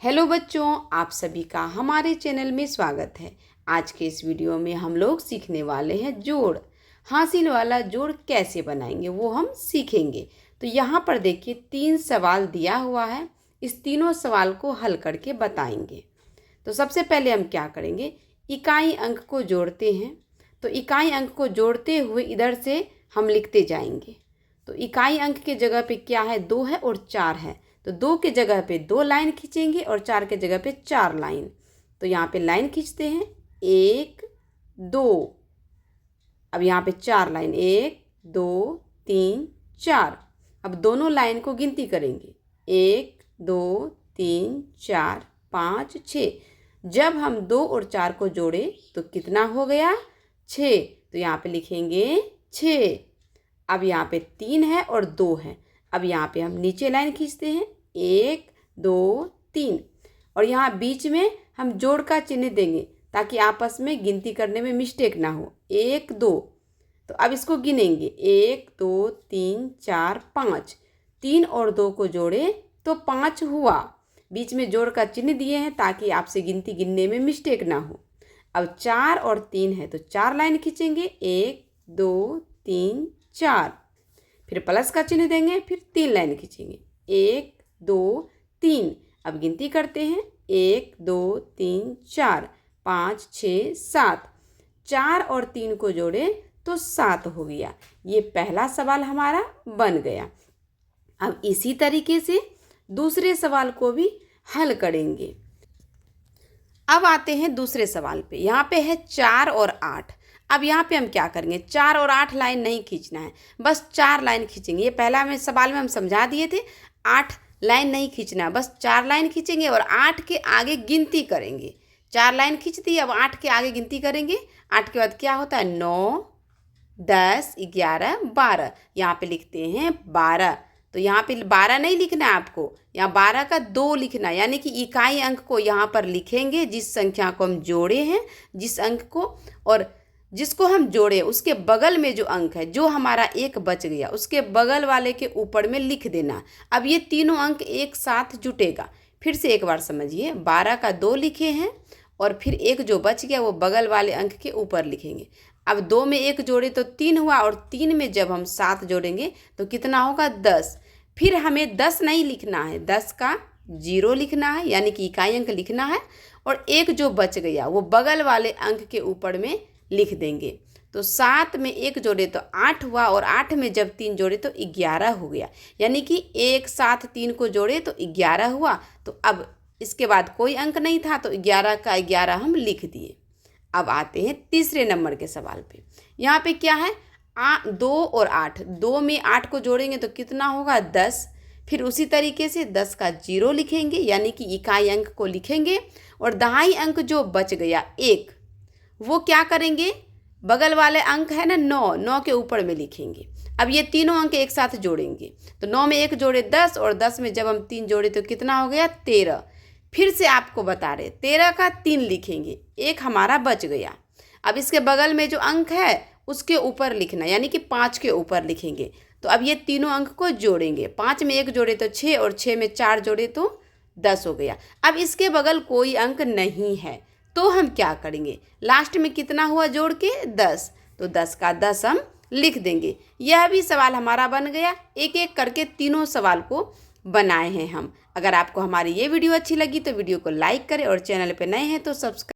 Hello बच्चों, आप सभी का हमारे चैनल में स्वागत है। आज के इस वीडियो में हम लोग सीखने वाले हैं जोड़। हासिल वाला जोड़ कैसे बनाएंगे वो हम सीखेंगे। तो यहाँ पर देखिए 3 सवाल दिया हुआ है। इस तीनों सवाल को हल करके बताएंगे। तो सबसे पहले हम क्या करेंगे, इकाई अंक को जोड़ते हैं। तो इकाई अंक को जोड़ते हुए इधर से हम लिखते जाएंगे। तो इकाई अंक के जगह पे क्या है, 2 है और 4 है। तो 2 के जगह पे 2 लाइन खींचेंगे और 4 के जगह पे 4 लाइन। तो यहाँ पे लाइन खींचते हैं 1 2। अब यहाँ पे 4 लाइन 1 2 3 4। अब दोनों लाइन को गिनती करेंगे 1 2 3 4 5 6। जब हम 2 और 4 को जोड़े तो कितना हो गया, 6। तो यहाँ पे लिखेंगे 6। अब यहाँ पे 3 है और 2 है। अब यहाँ पे हम नीचे लाइन खींचते हैं 1 2 3 और यहाँ बीच में हम जोड़ का चिन्ह देंगे ताकि आपस में गिनती करने में मिस्टेक ना हो। 1 2। तो अब इसको गिनेंगे 1 2 3 4 5। 3 और 2 को जोड़े तो 5 हुआ। बीच में जोड़ का चिन्ह दिए हैं ताकि आपसे गिनती गिनने में मिस्टेक ना हो। अब 4 और 3 है तो 4 लाइन खींचेंगे 1 2 3 4। फिर प्लस का चिन्ह देंगे, फिर 3 लाइन खींचेंगे 1 2 3। अब गिनती करते हैं 1 2 3 4 5 6 7। 4 और 3 को जोड़े तो 7 हो गया। ये पहला सवाल हमारा बन गया। अब इसी तरीके से दूसरे सवाल को भी हल करेंगे। अब आते हैं दूसरे सवाल पे। यहाँ पे है 4 और 8। अब यहाँ पे हम क्या करेंगे, 4 और 8 लाइन नहीं खींचना है, बस 4 लाइन खींचेंगे। ये पहला में सवाल में हम समझा दिए थे, 8 लाइन नहीं खींचना है, बस 4 लाइन खींचेंगे और 8 के आगे गिनती करेंगे। 4 लाइन खींच दी, अब 8 के आगे गिनती करेंगे। 8 के बाद क्या होता है, 9 10 11 12। यहाँ पे लिखते हैं 12। तो यहाँ पे 12 नहीं लिखना है आपको, यहाँ 12 का 2 लिखना है। यानी कि इकाई अंक को यहाँ पर लिखेंगे, जिस संख्या को हम जोड़े हैं, जिस अंक को और जिसको हम जोड़े उसके बगल में जो अंक है, जो हमारा 1 बच गया, उसके बगल वाले के ऊपर में लिख देना। अब ये तीनों अंक एक साथ जुटेगा। फिर से एक बार समझिए, 12 का 2 लिखे हैं और फिर 1 जो बच गया वो बगल वाले अंक के ऊपर लिखेंगे। अब 2 में 1 जोड़े तो 3 हुआ और 3 में जब हम 7 जोड़ेंगे तो कितना होगा, 10। फिर हमें 10 नहीं लिखना है, 10 का 0 लिखना है, यानी कि इकाई अंक लिखना है। और 1 जो बच गया वो बगल वाले अंक के ऊपर में लिख देंगे। तो 7 में 1 जोड़े तो 8 हुआ और 8 में जब 3 जोड़े तो 11 हो गया। यानी कि 1 7 3 को जोड़े तो 11 हुआ। तो अब इसके बाद कोई अंक नहीं था तो 11 का 11 हम लिख दिए। अब आते हैं तीसरे नंबर के सवाल पे। यहाँ पे क्या है, 2 और 8। 2 में 8 को जोड़ेंगे तो कितना होगा, 10। फिर उसी तरीके से 10 का 0 लिखेंगे, यानी कि इकाई अंक को लिखेंगे। और दहाई अंक जो बच गया 1, वो क्या करेंगे, बगल वाले अंक है ना 9, 9 के ऊपर में लिखेंगे। अब ये तीनों अंक एक साथ जोड़ेंगे तो 9 में 1 जोड़े 10 और 10 में जब हम 3 जोड़े तो कितना हो गया, 13। फिर से आपको बता रहे 13 का 3 लिखेंगे, 1 हमारा बच गया। अब इसके बगल में जो अंक है उसके ऊपर लिखना, यानी कि 5 के ऊपर लिखेंगे। तो अब ये तीनों अंक को जोड़ेंगे, 5 में 1 जोड़े तो 6 और 6 में 4 जोड़े तो 10 हो गया। अब इसके बगल कोई अंक नहीं है तो हम क्या करेंगे, लास्ट में कितना हुआ जोड़ के, 10। तो 10 का 10 हम लिख देंगे। यह भी सवाल हमारा बन गया। एक एक करके तीनों सवाल को बनाए हैं हम। अगर आपको हमारी ये वीडियो अच्छी लगी तो वीडियो को लाइक करें और चैनल पे नए हैं तो सब्सक्राइब